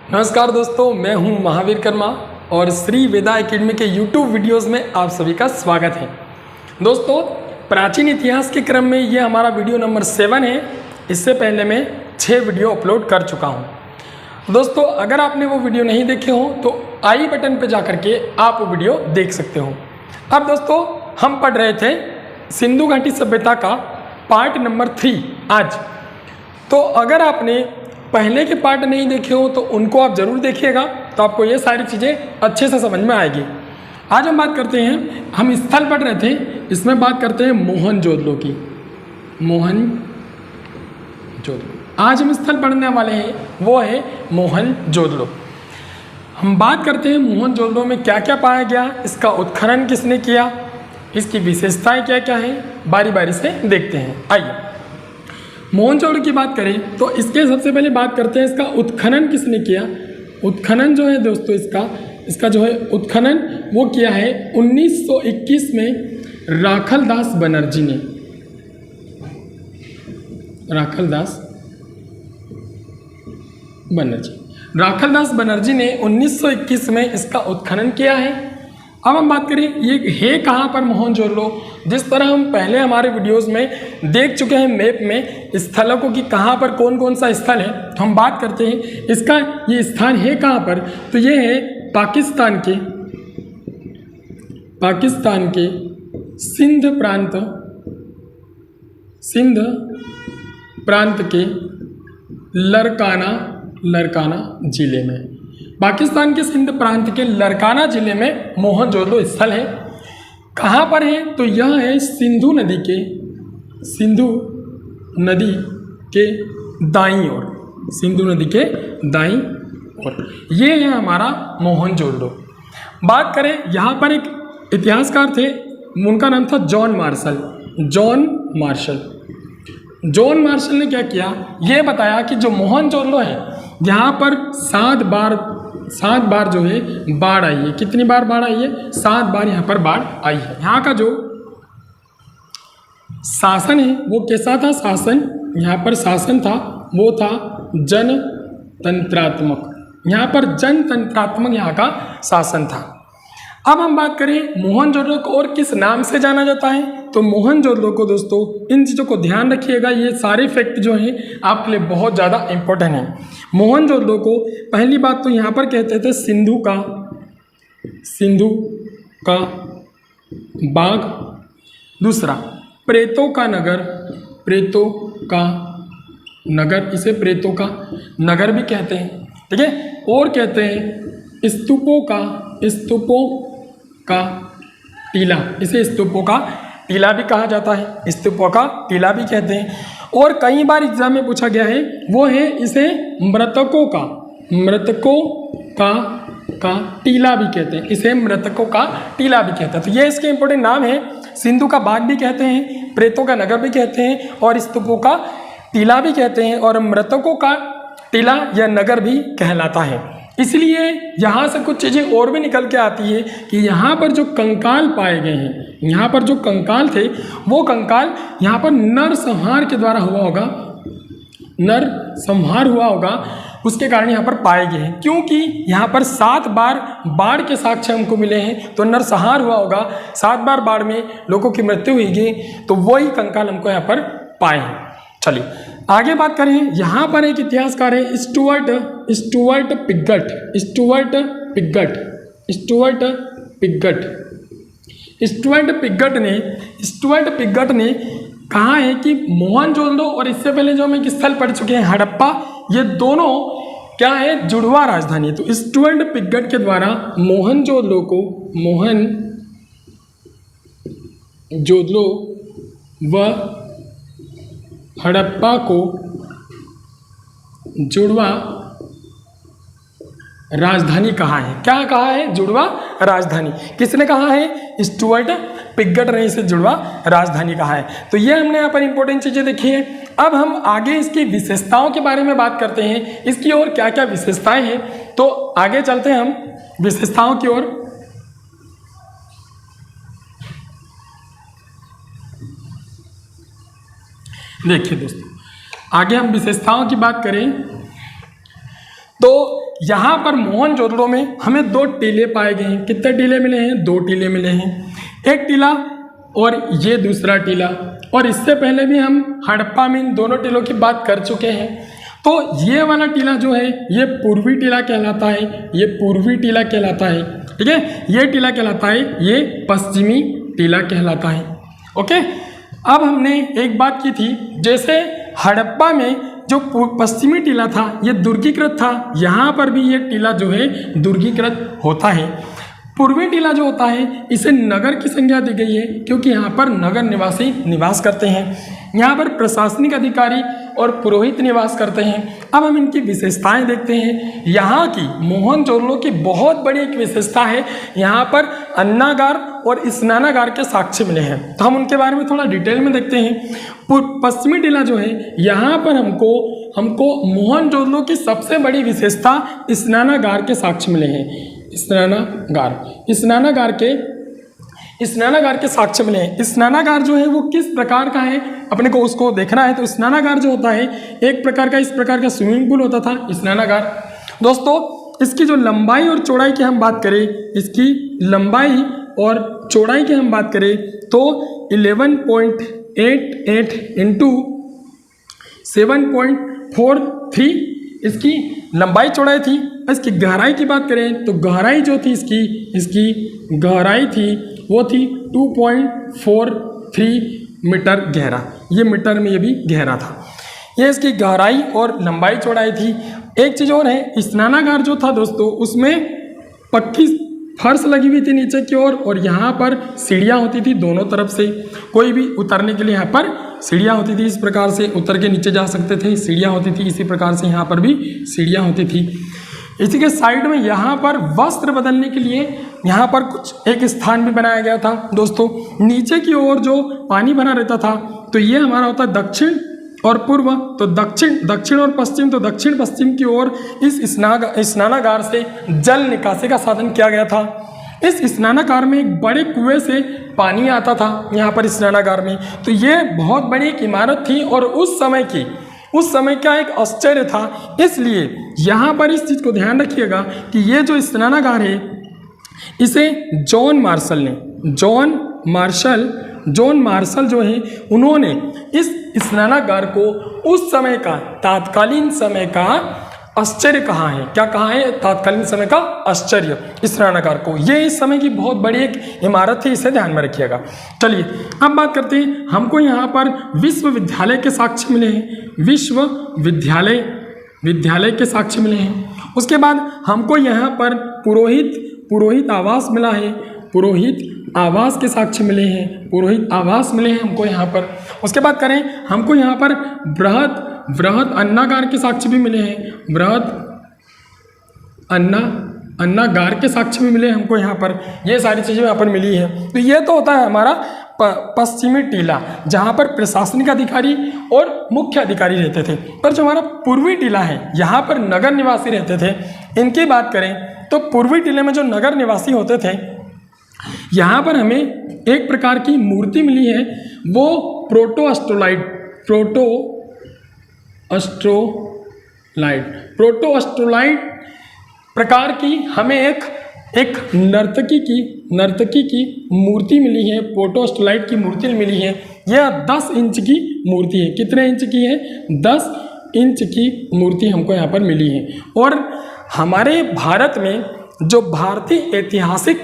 नमस्कार दोस्तों, मैं हूं महावीर कर्मा और श्री वेदा एकेडमी के YouTube वीडियोस में आप सभी का स्वागत है। दोस्तों, प्राचीन इतिहास के क्रम में ये हमारा वीडियो नंबर 7 है। इससे पहले मैं 6 वीडियो अपलोड कर चुका हूं। दोस्तों, अगर आपने वो वीडियो नहीं देखे हो तो आई बटन पर जाकर के आप वो वीडियो देख सकते हो। अब दोस्तों, हम पढ़ रहे थे सिंधु घाटी सभ्यता का पार्ट नंबर 3 आज। तो अगर आपने पहले के पार्ट नहीं देखे हो तो उनको आप ज़रूर देखिएगा, तो आपको ये सारी चीज़ें अच्छे से समझ में आएगी। आज हम बात करते हैं, हम स्थल पढ़ रहे थे, इसमें बात करते हैं मोहनजोदड़ो की। मोहनजोदड़ो आज हम स्थल पढ़ने वाले हैं, वो है मोहनजोदड़ो। हम बात करते हैं मोहनजोदड़ो में क्या क्या पाया गया, इसका उत्खनन किसने किया, इसकी विशेषताएं क्या क्या हैं, बारी बारी से देखते हैं। आइए मोहनजोदड़ो की बात करें तो इसके सबसे पहले बात करते हैं इसका उत्खनन किसने किया। उत्खनन जो है दोस्तों, इसका जो है उत्खनन वो किया है 1921 में राखलदास बनर्जी ने। राखलदास बनर्जी ने 1921 में इसका उत्खनन किया है। अब हम बात करें ये है कहाँ पर मोहनजोदड़ो। जिस तरह हम पहले हमारे वीडियोस में देख चुके हैं मैप में स्थलों को कि कहाँ पर कौन कौन सा स्थल है, तो हम बात करते हैं इसका ये स्थान है कहाँ पर। तो ये है पाकिस्तान के सिंध प्रांत के लरकाना जिले में। पाकिस्तान के सिंध प्रांत के लरकाना जिले में मोहनजोदड़ो स्थल है। कहाँ पर है तो यह है सिंधु नदी के दाईं ओर। ये है हमारा मोहनजोदड़ो। बात करें यहाँ पर एक इतिहासकार थे, उनका नाम था जॉन मार्शल ने क्या किया, ये बताया कि जो मोहनजोदड़ो है यहाँ पर 7 बार जो है बाढ़ आई है। कितनी बार बाढ़ आई है? 7 बार यहाँ पर बाढ़ आई है। यहाँ का जो शासन है वो कैसा था, यहाँ पर शासन था वो था जनतंत्रात्मक। यहाँ पर जनतंत्रात्मक यहाँ का शासन था। अब हम बात करें मोहनजोदड़ो को और किस नाम से जाना जाता है, तो मोहनजोदड़ो को दोस्तों इन चीज़ों को ध्यान रखिएगा, ये सारे फैक्ट जो हैं आपके लिए बहुत ज़्यादा इम्पोर्टेंट हैं। मोहनजोदड़ो को पहली बात तो यहाँ पर कहते थे सिंधु का बाग, दूसरा प्रेतों का नगर, इसे प्रेतों का नगर भी कहते हैं, ठीक है। और कहते हैं स्तूपों का टीला, इसे स्तूपों का टीला भी कहा जाता है, स्तूपों का टीला भी कहते हैं। और कई बार एग्जाम में पूछा गया है वो है इसे मृतकों का टीला भी कहते हैं, इसे मृतकों का टीला भी कहते हैं। तो ये इसके इंपॉर्टेंट नाम है। सिंधु का बाग भी कहते हैं, प्रेतों का नगर भी कहते हैं और स्तूपों का टीला भी कहते हैं, और मृतकों का टीला या नगर भी कहलाता है। इसलिए यहाँ से कुछ चीज़ें और भी निकल के आती है कि यहाँ पर जो कंकाल पाए गए हैं, यहाँ पर जो कंकाल थे वो कंकाल यहाँ पर नरसंहार के द्वारा हुआ होगा, उसके कारण यहाँ पर पाए गए हैं। क्योंकि यहाँ पर 7 बार बाढ़ के साक्ष्य हमको मिले हैं, तो नरसंहार हुआ होगा, 7 बार बाढ़ में लोगों की मृत्यु हुई गई, तो वही कंकाल हमको यहाँ पर पाए हैं। चलिए आगे बात करें। यहाँ पर एक इतिहासकार है स्टुअर्ट पिगट ने कहा है कि मोहनजोदड़ो और इससे पहले जो हम एक स्थल पढ़ चुके हैं हड़प्पा, ये दोनों क्या है, जुड़वा राजधानी। तो स्टुअर्ट पिगट के द्वारा मोहनजोदड़ो व हड़प्पा को जुड़वा राजधानी कहा है। क्या कहा है? जुड़वा राजधानी। किसने कहा है? स्टुअर्ट पिगट ने इसे जुड़वा राजधानी कहा है। तो ये हमने यहाँ पर इंपॉर्टेंट चीज़ें देखी है। अब हम आगे इसकी विशेषताओं के बारे में बात करते हैं, इसकी और क्या क्या विशेषताएं हैं। तो आगे चलते हैं हम विशेषताओं की ओर। देखिए दोस्तों, आगे हम विशेषताओं की बात करें तो यहाँ पर मोहनजोदड़ो में हमें 2 टीले पाए गए हैं। कितने टीले मिले हैं? 2 टीले मिले हैं। एक टीला और ये दूसरा टीला। और इससे पहले भी हम हड़प्पा में इन दोनों टीलों की बात कर चुके हैं। तो ये वाला टीला जो है ये पूर्वी टीला कहलाता है, ये पूर्वी टीला कहलाता है। ठीक है, ये टीला कहलाता है, ये पश्चिमी टीला कहलाता है। ओके, अब हमने एक बात की थी, जैसे हड़प्पा में जो पश्चिमी टीला था ये दुर्गीकृत था, यहाँ पर भी ये टीला जो है दुर्गीकृत होता है। पूर्वी टीला जो होता है इसे नगर की संज्ञा दी गई है क्योंकि यहाँ पर नगर निवासी निवास करते हैं, यहाँ पर प्रशासनिक अधिकारी और पुरोहित निवास करते हैं। अब हम इनकी विशेषताएं देखते हैं। यहाँ की मोहनजोदड़ो की बहुत बड़ी एक विशेषता है, यहाँ पर अन्नागार और स्नानागार के साक्ष्य मिले हैं। तो हम उनके बारे में थोड़ा डिटेल में देखते हैं। पश्चिमी टीला जो है यहाँ पर हमको मोहनजोदड़ो की सबसे बड़ी विशेषता स्नानागार के साक्ष्य मिले हैं। स्नानागार के साक्ष्य मिले हैं। स्नानागार जो है वो किस प्रकार का है अपने को उसको देखना है। तो स्नानागार जो होता है एक प्रकार का इस प्रकार का स्विमिंग पूल होता था स्नानागार। दोस्तों, इसकी जो लंबाई और चौड़ाई की हम बात करें, इसकी लंबाई और चौड़ाई की हम बात करें तो 11.88 इंटू 7.43 इसकी लंबाई चौड़ाई थी। इसकी गहराई की बात करें तो गहराई जो थी इसकी गहराई थी वो थी 2.43 मीटर गहरा। ये मीटर में ये भी गहरा था। ये इसकी गहराई और लंबाई चौड़ाई थी। एक चीज़ और है, स्नानागार जो था दोस्तों उसमें पक्की फर्श लगी हुई थी नीचे की ओर और यहाँ पर सीढ़ियाँ होती थी दोनों तरफ से। कोई भी उतरने के लिए यहाँ पर सीढ़ियाँ होती थी, इस प्रकार से उतर के नीचे जा सकते थे, सीढ़ियाँ होती थी। इसी प्रकार से यहाँ पर भी सीढ़ियाँ होती थी। इसी के साइड में यहाँ पर वस्त्र बदलने के लिए यहाँ पर कुछ एक स्थान भी बनाया गया था दोस्तों। नीचे की ओर जो पानी बना रहता था तो ये हमारा होता है दक्षिण और पूर्व। तो दक्षिण और पश्चिम, तो दक्षिण पश्चिम की ओर इस स्नानागार से जल निकासी का साधन किया गया था। इस स्नानागार में एक बड़े कुएं से पानी आता था यहाँ पर स्नानागार में। तो ये बहुत बड़ी एक इमारत थी और उस समय का एक आश्चर्य था। इसलिए यहाँ पर इस चीज़ को ध्यान रखिएगा कि ये जो स्नानागार है इसे जॉन मार्शल जो है उन्होंने इस स्नानागार को उस समय का तात्कालीन समय का आश्चर्य कहा है। क्या कहा है? तात्कालीन समय का आश्चर्य स्नानागार को। ये इस समय की बहुत बड़ी एक इमारत थी, इसे ध्यान में रखिएगा। चलिए अब बात करते हैं, हमको यहाँ पर विश्वविद्यालय के साक्ष्य मिले हैं। विद्यालय के साक्ष्य मिले हैं। उसके बाद हमको यहाँ पर पुरोहित आवास मिला है। पुरोहित आवास के साक्ष्य मिले हैं। पुरोहित आवास मिले हैं हमको यहाँ पर। उसके बाद करें, हमको यहाँ पर बृहद अन्नागार के साक्ष्य भी मिले हैं। बृहद अन्नागार के साक्ष्य भी मिले हमको यहाँ पर। ये सारी चीज़ें यहाँ पर मिली है। तो ये तो होता है हमारा पश्चिमी टीला, जहाँ पर प्रशासनिक अधिकारी और मुख्य अधिकारी रहते थे। पर जो हमारा पूर्वी टीला है यहाँ पर नगर निवासी रहते थे। इनकी बात करें तो पूर्वी टीले में जो नगर निवासी होते थे यहाँ पर हमें एक प्रकार की मूर्ति मिली है, वो प्रोटो अस्ट्रोलाइट प्रकार की हमें एक नर्तकी की मूर्ति मिली है। प्रोटो अस्ट्रोलाइट की मूर्ति मिली है। यह 10 इंच की मूर्ति है। कितने इंच की है? 10 इंच की मूर्ति हमको यहाँ पर मिली है। और हमारे भारत में जो भारतीय ऐतिहासिक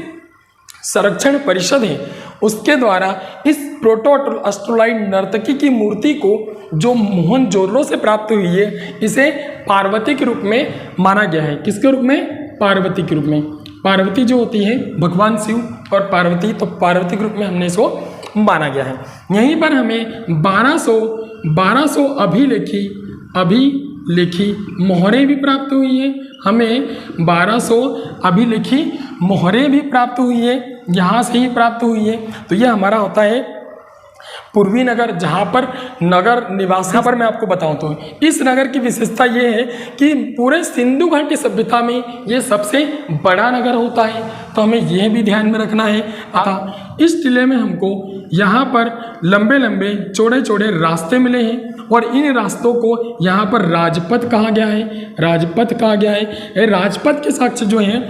संरक्षण परिषद है उसके द्वारा इस प्रोटो अस्ट्रोलाइट नर्तकी की मूर्ति को जो मोहनजोदड़ो से प्राप्त हुई है इसे पार्वती के रूप में माना गया है। किसके रूप में? पार्वती के रूप में। पार्वती जो होती है भगवान शिव और पार्वती, तो पार्वती के रूप में हमने इसको माना गया है। यहीं पर हमें 1200 अभिलेखी मोहरें भी प्राप्त हुई है। हमें 1200 अभिलेखी मोहरें भी प्राप्त हुई है, यहाँ से ही प्राप्त हुई है। तो यह हमारा होता है पूर्वी नगर, जहाँ पर नगर निवास। यहाँ पर मैं आपको बताऊँ तो इस नगर की विशेषता ये है कि पूरे सिंधु घाटी सभ्यता में ये सबसे बड़ा नगर होता है। तो हमें यह भी ध्यान में रखना है। इस टीले में हमको यहाँ पर लंबे चौड़े रास्ते मिले हैं। और इन रास्तों को यहाँ पर राजपथ कहा गया है, राजपथ कहा गया है। राजपथ के साक्ष्य जो हैं,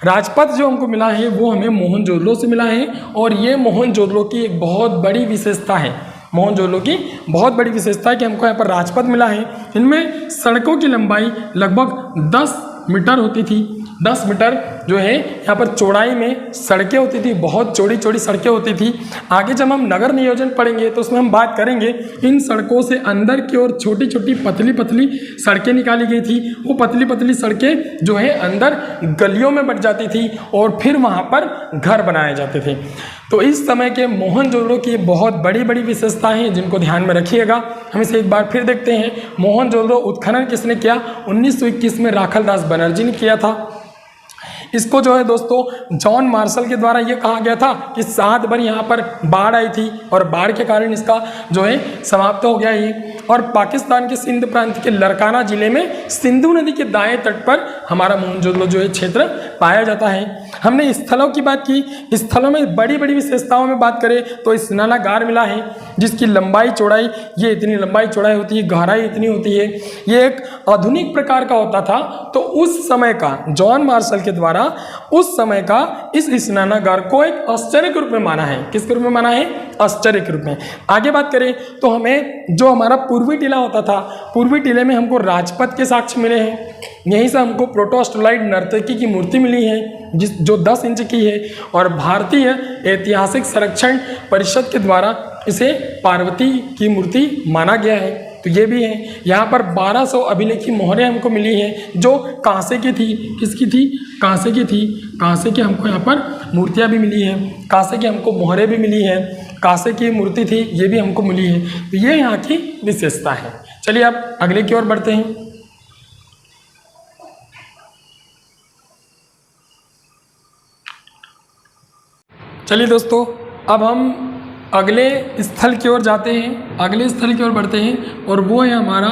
राजपथ जो हमको मिला है वो हमें मोहनजोदड़ो से मिला है और ये मोहनजोदड़ो की एक बहुत बड़ी विशेषता है, मोहनजोदड़ो की बहुत बड़ी विशेषता है कि हमको यहाँ पर राजपथ मिला है। इनमें सड़कों की लंबाई लगभग 10 मीटर होती थी, 10 मीटर जो है यहाँ पर चौड़ाई में सड़कें होती थी, बहुत चौड़ी चौड़ी सड़कें होती थी। आगे जब हम नगर नियोजन पढ़ेंगे तो उसमें हम बात करेंगे इन सड़कों से अंदर की ओर छोटी छोटी पतली पतली सड़कें निकाली गई थी। वो पतली पतली सड़कें जो है अंदर गलियों में बट जाती थी और फिर वहाँ पर घर बनाए जाते थे। तो इस समय के मोहनजोदड़ो की बहुत बड़ी बड़ी विशेषताएं हैं जिनको ध्यान में रखिएगा। हम इसे एक बार फिर देखते हैं। मोहनजोदड़ो उत्खनन किसने किया? 1921 में राखलदास बनर्जी ने किया था। इसको जो है दोस्तों जॉन मार्शल के द्वारा ये कहा गया था कि 7 बार यहाँ पर बाढ़ आई थी और बाढ़ के कारण इसका जो है समाप्त हो गया ये। और पाकिस्तान के सिंध प्रांत के लरकाना जिले में सिंधु नदी के दाएं तट पर हमारा मोहनजोदड़ो जो है क्षेत्र पाया जाता है। हमने स्थलों की बात की, स्थलों में बड़ी बड़ी विशेषताओं में बात करें तो स्नानागार मिला है जिसकी लंबाई चौड़ाई ये इतनी लंबाई चौड़ाई होती है, गहराई इतनी होती है। ये एक आधुनिक प्रकार का होता था। तो उस समय का जॉन मार्शल के द्वारा उस समय का इस स्नानागार को एक आश्चर्य के रूप में माना है। किसके रूप में माना है? आश्चर्य के रूप में। आगे बात करें तो हमें जो हमारा पूर्वी टीला होता था, पूर्वी टीले में हमको राजपथ के साक्ष्य मिले हैं। यहीं से हमको प्रोटोस्टोलाइट नर्तकी की मूर्ति मिली है जो 10 इंच की है और भारतीय ऐतिहासिक संरक्षण परिषद के द्वारा इसे पार्वती की मूर्ति माना गया है। तो ये भी है। यहाँ पर 1200 अभिलेखी मोहरें हमको मिली हैं जो कांसे की थी। किसकी थी? कांसे की थी। कांसे की हमको यहाँ पर मूर्तियाँ भी मिली हैं, कांसे की हमको मोहरें भी मिली हैं, कांसे की मूर्ति थी ये भी हमको मिली है। तो ये यहाँ की विशेषता है। चलिए अब अगले की ओर बढ़ते हैं। चलिए दोस्तों अब हम अगले स्थल की ओर जाते हैं, अगले स्थल की ओर बढ़ते हैं और वो है हमारा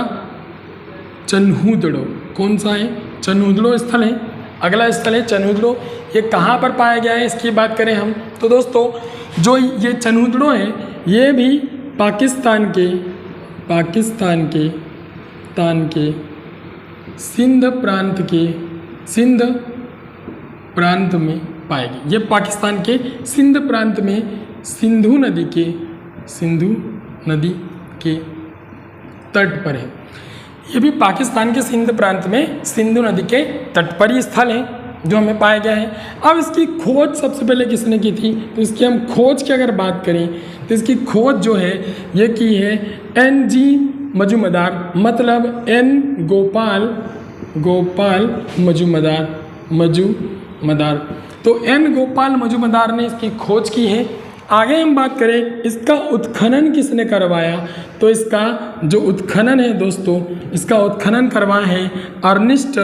चन्हुदड़ो। कौन सा है? चन्हुदड़ो स्थल है। अगला स्थल है चन्हुदड़ो। ये कहाँ पर पाया गया है इसकी बात करें हम तो दोस्तों जो ये चन्हुदड़ो है ये भी पाकिस्तान के सिंध प्रांत में पाएगी। ये पाकिस्तान के सिंध प्रांत में सिंधु नदी के तट पर है। ये भी पाकिस्तान के सिंध प्रांत में सिंधु नदी के तट पर ही स्थल है जो हमें पाया गया है। अब इसकी खोज सबसे पहले किसने की थी? तो इसकी हम खोज की अगर बात करें तो इसकी खोज जो है ये की है NG मजूमदार, मतलब N गोपाल मजूमदार। तो N गोपाल मजूमदार ने इसकी खोज की है। आगे हम बात करें इसका उत्खनन किसने करवाया तो इसका जो उत्खनन है दोस्तों इसका उत्खनन करवाया है अर्निस्ट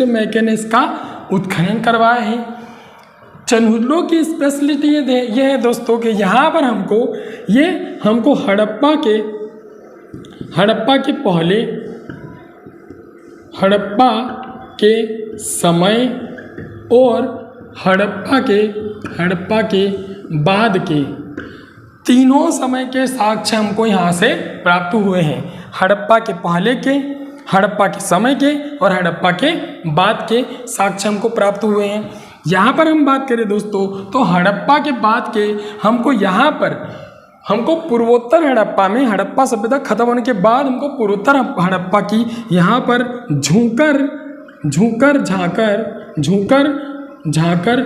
मैके ने इसका उत्खनन करवाया है। चन्हुदड़ो की स्पेशलिटी ये है दोस्तों कि यहाँ पर हमको हड़प्पा के समय और हड़प्पा के बाद के तीनों समय के साक्ष्य हमको यहाँ से प्राप्त हुए हैं। हड़प्पा के पहले के, हड़प्पा के समय के और हड़प्पा के बाद के साक्ष्य हमको प्राप्त हुए हैं। यहाँ पर हम बात करें दोस्तों तो हड़प्पा के बाद के हमको पूर्वोत्तर हड़प्पा में हड़प्पा सभ्यता खत्म होने के बाद हमको पूर्वोत्तर हड़प्पा की यहाँ पर झूकर झांकर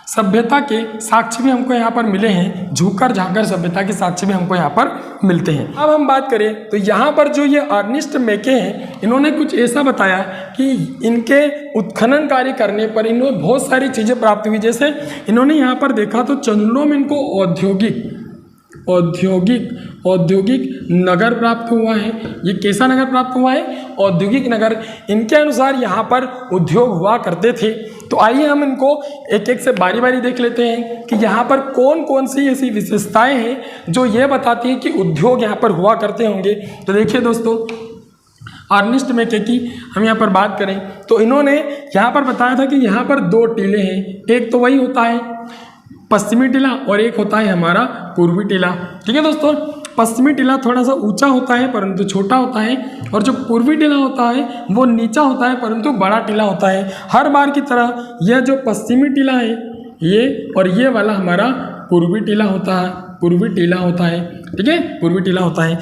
सभ्यता के साक्ष्य भी हमको यहाँ पर मिले हैं। झूकर झांकर सभ्यता के साक्ष्य भी हमको यहाँ पर मिलते हैं। अब हम बात करें तो यहाँ पर जो ये अर्निस्ट मैके हैं इन्होंने कुछ ऐसा बताया कि इनके उत्खनन कार्य करने पर इन्हें बहुत सारी चीज़ें प्राप्त हुई। जैसे इन्होंने यहाँ पर देखा तो चन्हुदड़ो में इनको औद्योगिक नगर प्राप्त हुआ है। ये कैसा नगर प्राप्त हुआ है? औद्योगिक नगर। इनके अनुसार यहाँ पर उद्योग हुआ करते थे। तो आइए हम इनको एक एक से बारी बारी देख लेते हैं कि यहाँ पर कौन कौन सी ऐसी विशेषताएं हैं जो ये बताती हैं कि उद्योग यहाँ पर हुआ करते होंगे। तो देखिए दोस्तों अर्निस्ट मैके की हम यहाँ पर बात करें तो इन्होंने यहाँ पर बताया था कि यहाँ पर 2 टीले हैं। एक तो वही होता है पश्चिमी टीला और एक होता है हमारा पूर्वी टीला। ठीक है दोस्तों, पश्चिमी टीला थोड़ा सा ऊंचा होता है परंतु छोटा होता है, और जो पूर्वी टीला होता है वो नीचा होता है परंतु बड़ा टीला होता है। हर बार की तरह यह जो पश्चिमी टीला है ये और ये वाला हमारा पूर्वी टीला होता है, पूर्वी टीला होता है। ठीक है, पूर्वी टीला होता है।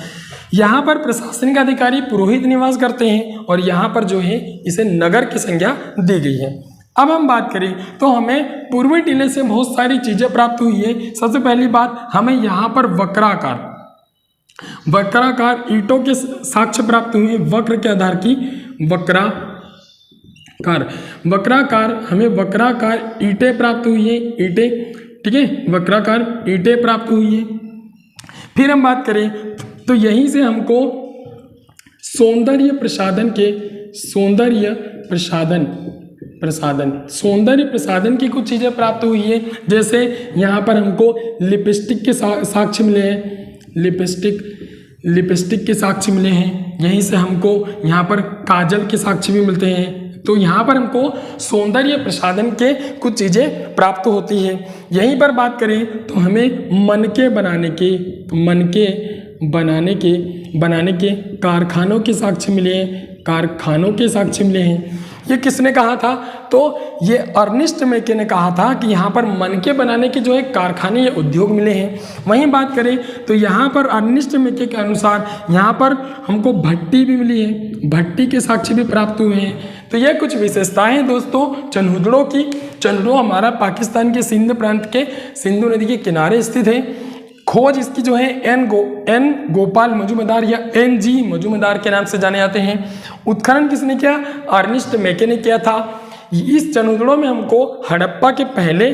यहाँ पर प्रशासनिक अधिकारी पुरोहित निवास करते हैं और यहाँ पर जो है इसे नगर की संज्ञा दी गई है। अब हम बात करें तो हमें पूर्वी टीले से बहुत सारी चीज़ें प्राप्त हुई है। सबसे पहली बात, हमें यहाँ पर वक्राकार ईंटों के साक्ष्य प्राप्त हुए, वक्र के आधार की वक्राकार हमें वक्राकार ईंटें प्राप्त हुई है, ईंटें। ठीक है, वक्राकार ईंटें प्राप्त हुई है। फिर हम बात करें तो यहीं से हमको सौंदर्य प्रसाधन की कुछ चीज़ें प्राप्त हुई है। जैसे यहाँ पर हमको लिपस्टिक के साक्ष्य मिले हैं, लिपस्टिक के साक्ष्य मिले हैं। यहीं से हमको यहाँ पर काजल के साक्ष्य भी मिलते हैं। तो यहाँ पर हमको सौंदर्य प्रसाधन के कुछ चीज़ें प्राप्त होती है। यहीं पर बात करें तो हमें मनके बनाने के कारखानों के साक्ष्य मिले हैं, ये किसने कहा था? तो ये अर्नेस्ट मेके ने कहा था कि यहाँ पर मनके बनाने के जो है कारखाने या उद्योग मिले हैं। वहीं बात करें तो यहाँ पर अर्नेस्ट मेके के अनुसार यहाँ पर हमको भट्टी भी मिली है, भट्टी के साक्ष्य भी प्राप्त हुए हैं। तो ये कुछ विशेषताएं हैं दोस्तों चन्हुदड़ों की। चन्हुदड़ो हमारा पाकिस्तान के सिंध प्रांत के सिंधु नदी के किनारे स्थित है। खोज इसकी जो है एन गोपाल मजूमदार या NG मजूमदार के नाम से जाने जाते हैं। उत्खनन किसने किया? अर्नेस्ट मेके ने किया था। इस चन्हुदड़ों में हमको हड़प्पा के पहले,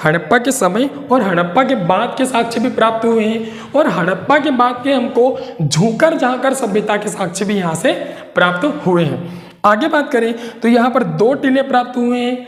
हड़प्पा के समय और हड़प्पा के बाद के साक्ष्य भी प्राप्त हुए हैं, और हड़प्पा के बाद के हमको झूकर झांकर सभ्यता के साक्ष्य भी यहाँ से प्राप्त हुए हैं। आगे बात करें तो यहाँ पर 2 टीले प्राप्त हुए हैं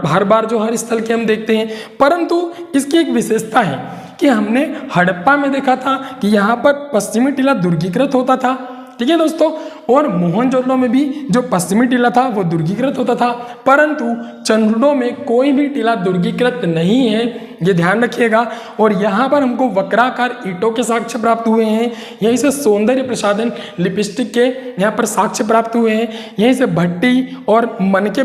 हर बार जो हर स्थल के हम देखते हैं, परंतु इसकी एक विशेषता है कि हमने हड़प्पा में देखा था कि यहाँ पर पश्चिमी टीला दुर्गीकृत होता था। ठीक है दोस्तों, और मोहनजोदड़ो में भी जो पश्चिमी टीला था वो दुर्गीकृत होता था, परंतु चन्हुदड़ो में कोई भी टीला दुर्गीकृत नहीं है, ये ध्यान रखिएगा। और यहाँ पर हमको वक्राकार ईंटों के साक्ष्य प्राप्त हुए हैं। यहीं से सौंदर्य प्रसाधन लिपस्टिक के यहाँ पर साक्ष्य प्राप्त हुए हैं। यहीं से भट्टी और मनके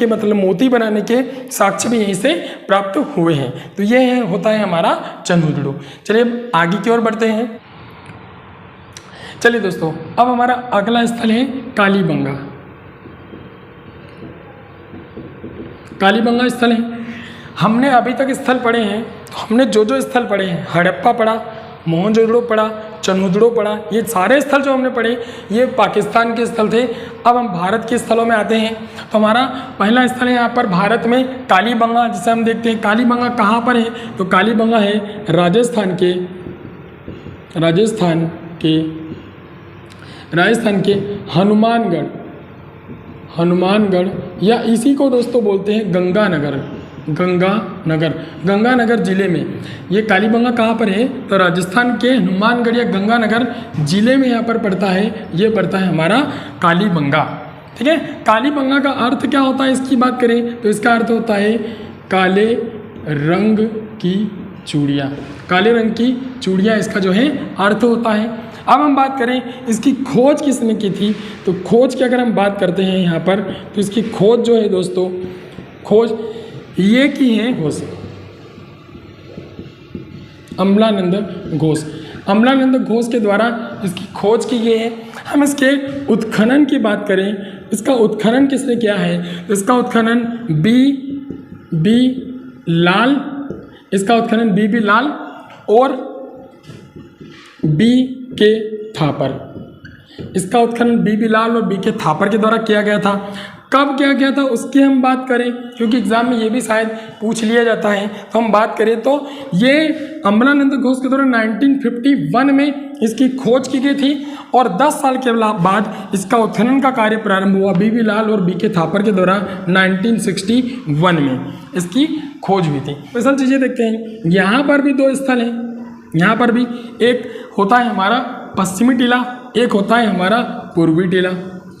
मतलब मोती बनाने के साक्ष्य भी यहीं से प्राप्त हुए हैं। तो ये होता है हमारा चन्हुदड़ो। चलिए आगे की ओर बढ़ते हैं। चलिए दोस्तों, अब हमारा अगला स्थल है कालीबंगा। कालीबंगा स्थल है। हमने अभी तक स्थल पढ़े हैं, तो हमने जो स्थल पढ़े हैं, हड़प्पा पढ़ा, मोहनजोदड़ो पढ़ा, चन्हुदड़ो पढ़ा, ये सारे स्थल जो हमने पढ़े ये पाकिस्तान के स्थल थे। अब हम भारत के स्थलों में आते हैं। तो हमारा पहला स्थल है यहाँ पर भारत में कालीबंगा, जिसे हम देखते हैं। कालीबंगा कहाँ पर है? तो कालीबंगा है राजस्थान के हनुमानगढ़ या इसी को दोस्तों बोलते हैं गंगानगर जिले में। ये कालीबंगा कहाँ पर है? तो राजस्थान के हनुमानगढ़ या गंगानगर जिले में यहाँ पर पड़ता है। ये पड़ता है हमारा कालीबंगा। ठीक है, कालीबंगा का अर्थ क्या होता है इसकी बात करें तो इसका अर्थ होता है काले रंग की चूड़ियाँ। काले रंग की चूड़ियाँ इसका जो है अर्थ होता है। अब हम बात करें इसकी खोज किसने की थी, तो खोज की अगर हम बात करते हैं यहाँ पर, तो इसकी खोज जो है दोस्तों, खोज ये की है अमलानंद घोष के द्वारा इसकी खोज की गई है। हम इसके उत्खनन की बात करें, इसका उत्खनन किसने किया है? तो इसका उत्खनन बी लाल और बी के थापर, इसका उत्खनन बी लाल और बी के थापर के द्वारा किया गया था। कब किया गया था उसकी हम बात करें, क्योंकि एग्जाम में ये भी शायद पूछ लिया जाता है, तो हम बात करें तो ये अमलानंद घोष के द्वारा 1951 में इसकी खोज की गई थी और 10 साल के बाद इसका उत्खनन का कार्य प्रारंभ हुआ बी लाल और बी के थापर के द्वारा 1961 में इसकी खोज हुई थी। स्पेशल चीज़ें देखते हैं, यहाँ पर भी 2 स्थल हैं। यहाँ पर भी एक होता है हमारा पश्चिमी टीला, एक होता है हमारा पूर्वी टीला।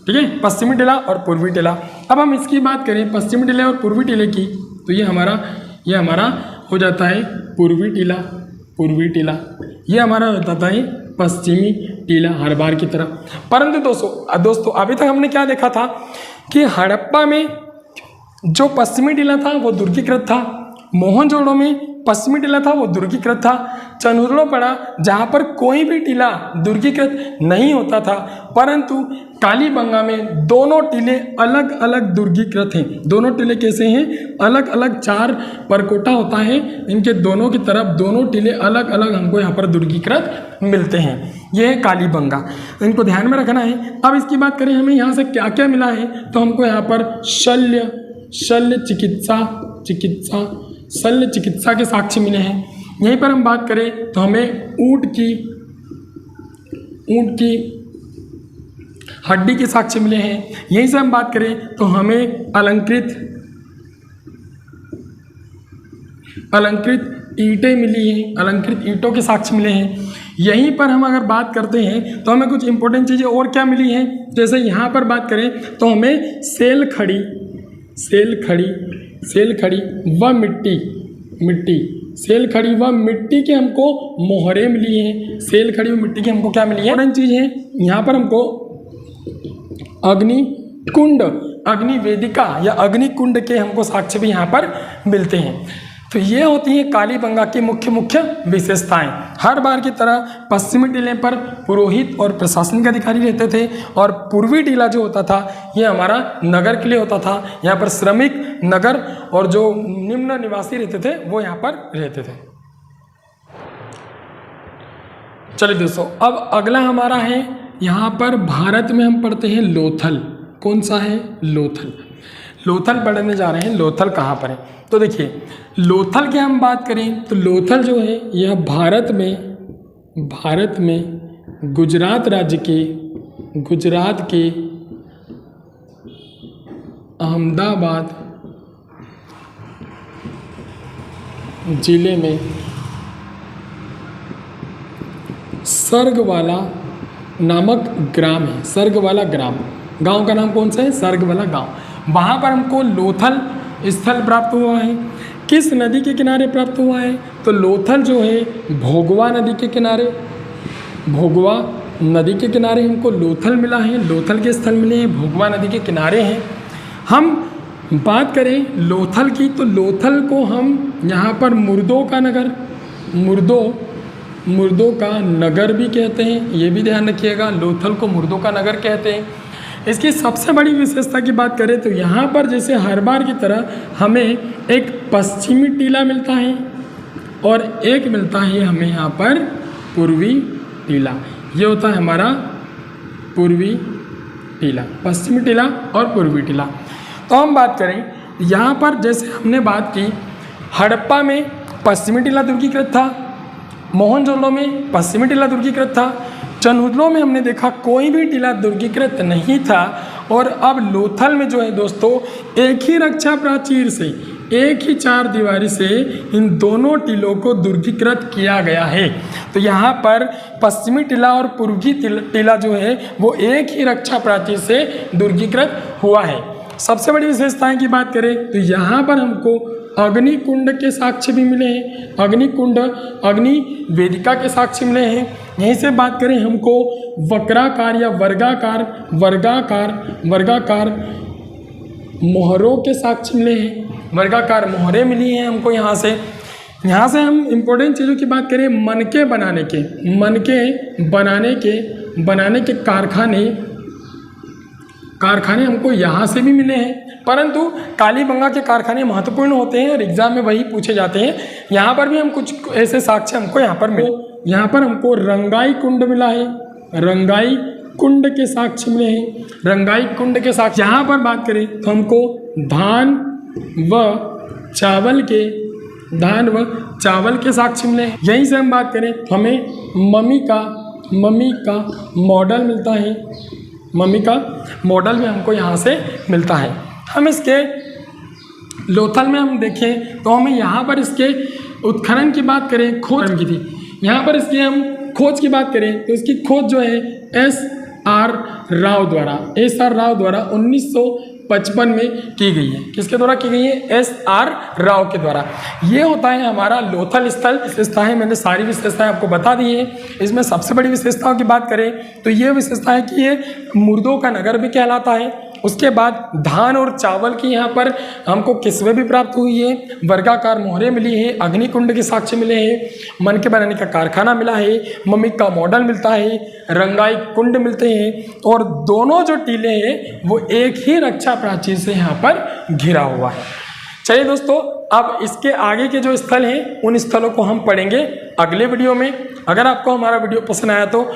ठीक है, पश्चिमी टीला और पूर्वी टीला। अब हम इसकी बात करें पश्चिमी टीले और पूर्वी टीले की, तो ये हमारा हो जाता है पूर्वी टीला, पूर्वी टीला। ये हमारा हो जाता है पश्चिमी टीला हर बार की तरह। परंतु दोस्तों अभी तक हमने क्या देखा था कि हड़प्पा में जो पश्चिमी टीला था वो दुर्गीकृत था, मोहनजोदड़ो में पश्चिमी टीला था वो दुर्गीकृत था, चंदुलपाड़ा जहाँ पर कोई भी टीला दुर्गीकृत नहीं होता था, परंतु कालीबंगा में दोनों टीले अलग अलग दुर्गीकृत हैं। दोनों टीले कैसे हैं? अलग अलग 4 परकोटा होता है, इनके दोनों की तरफ दोनों टीले अलग अलग हमको यहाँ पर दुर्गीकृत मिलते हैं। ये है कालीबंगा, इनको ध्यान में रखना है। अब इसकी बात करें हमें यहाँ से क्या क्या मिला है, तो हमको यहाँ पर शल्य चिकित्सा के साक्ष्य मिले हैं। यहीं पर हम बात करें तो हमें ऊंट की हड्डी के साक्ष्य मिले हैं। यहीं से हम बात करें तो हमें अलंकृत ईंटें मिली हैं, अलंकृत ईंटों के साक्ष्य मिले हैं। यहीं पर हम अगर बात करते हैं तो हमें कुछ इंपॉर्टेंट चीज़ें और क्या मिली हैं, जैसे यहाँ पर बात करें तो हमें सेल खड़ी व मिट्टी सेल खड़ी व मिट्टी के हमको मोहरे मिली हैं। सेल खड़ी व मिट्टी की हमको क्या मिली है? इंपॉर्टेंट चीज़ है यहाँ पर हमको अग्निकुंड, अग्निवेदिका या अग्निकुंड के हमको साक्ष्य भी यहाँ पर मिलते हैं। तो ये होती है कालीबंगा की मुख्य विशेषताएं। हर बार की तरह पश्चिमी टीले पर पुरोहित और प्रशासनिक अधिकारी रहते थे और पूर्वी टीला जो होता था ये हमारा नगर के लिए होता था। यहाँ पर श्रमिक, नगर और जो निम्न निवासी रहते थे वो यहाँ पर रहते थे। चलिए दोस्तों, अब अगला हमारा है यहाँ पर भारत में हम पढ़ते हैं लोथल। कौन सा है? लोथल पढ़ने जा रहे हैं। लोथल कहाँ पर है? तो देखिए लोथल की हम बात करें तो लोथल जो है यह भारत में गुजरात राज्य के अहमदाबाद जिले में सर्गवाला नामक ग्राम है। सर्गवाला गांव का नाम कौन सा है? सर्गवाला गांव। वहाँ पर हमको लोथल स्थल प्राप्त हुआ है। किस नदी के किनारे प्राप्त हुआ है? तो लोथल जो है भोगवा नदी के किनारे हमको लोथल मिला है। लोथल के स्थल मिले हैं, भोगवा नदी के किनारे हैं। हम बात करें लोथल की तो लोथल को हम यहाँ पर मुर्दों का नगर भी कहते हैं, ये भी ध्यान रखिएगा। लोथल को मुर्दों का नगर कहते हैं। इसकी सबसे बड़ी विशेषता की बात करें तो यहाँ पर जैसे हर बार की तरह हमें एक पश्चिमी टीला मिलता है और एक मिलता है हमें यहाँ पर पूर्वी टीला। ये होता है हमारा पूर्वी टीला, पश्चिमी टीला और पूर्वी टीला। तो हम बात करें यहाँ पर जैसे हमने बात की हड़प्पा में पश्चिमी टीला दुर्गीकृत था, मोहनजोदड़ो में पश्चिमी टीला दुर्गीकृत था, चंदुलपाड़ा में हमने देखा कोई भी टीला दुर्गीकृत नहीं था। और अब लोथल में जो है दोस्तों एक ही रक्षा प्राचीर से, एक ही 4 दीवारी से इन दोनों टीलों को दुर्गीकृत किया गया है। तो यहाँ पर पश्चिमी टीला और पूर्वी टीला जो है वो एक ही रक्षा प्राचीर से दुर्गीकृत हुआ है। सबसे बड़ी विशेषताएं की बात करें तो यहाँ पर हमको अग्निकुंड के साक्ष्य भी मिले हैं। अग्निकुंड, अग्नि वेदिका के साक्ष्य मिले हैं। यहीं से बात करें हमको वक्राकार या वर्गाकार मोहरों के साक्ष्य मिले हैं। वर्गाकार मोहरें मिली हैं हमको यहाँ से हम इम्पोर्टेंट चीज़ों की बात करें मनके बनाने के कारखाने हमको यहाँ से भी मिले हैं। परंतु कालीबंगा के कारखाने महत्वपूर्ण होते हैं और एग्जाम में वही पूछे जाते हैं। यहाँ पर भी हम कुछ ऐसे साक्ष्य हमको यहाँ पर मिले। यहाँ पर हमको रंगाई कुंड मिला है, रंगाई कुंड के साक्ष्य मिले हैं। रंगाई कुंड के साक्ष्य यहाँ पर बात करें तो हमको धान व चावल के साक्ष्य मिले हैं। यहीं से हम बात करें तो हमें मम्मी का मॉडल मिलता है। मम्मी का मॉडल भी हमको यहाँ से मिलता है। हम इसके लोथल में हम देखें तो हमें यहाँ पर इसके उत्खनन की बात करें, खोज की थी। यहाँ पर इसकी हम खोज की बात करें तो इसकी खोज जो है आर राव द्वारा, एस आर राव द्वारा 1955 में की गई है। किसके द्वारा की गई है? एस आर राव के द्वारा। ये होता है हमारा लोथल स्थल। विशेषताएं मैंने सारी विशेषताएं आपको बता दी है। इसमें सबसे बड़ी विशेषताओं की बात करें तो ये विशेषता है कि ये मुर्दों का नगर भी कहलाता है। उसके बाद धान और चावल की यहाँ पर हमको किस्में भी प्राप्त हुई है, वर्गाकार मोहरें मिली है, अग्निकुंड के साक्ष्य मिले हैं, मन के बनाने का कारखाना मिला है, मम्मी का मॉडल मिलता है, रंगाई कुंड मिलते हैं और दोनों जो टीले हैं वो एक ही रक्षा प्राचीर से यहाँ पर घिरा हुआ है। चलिए दोस्तों, अब इसके आगे के जो स्थल हैं उन स्थलों को हम पढ़ेंगे अगले वीडियो में। अगर आपको हमारा वीडियो पसंद आया तो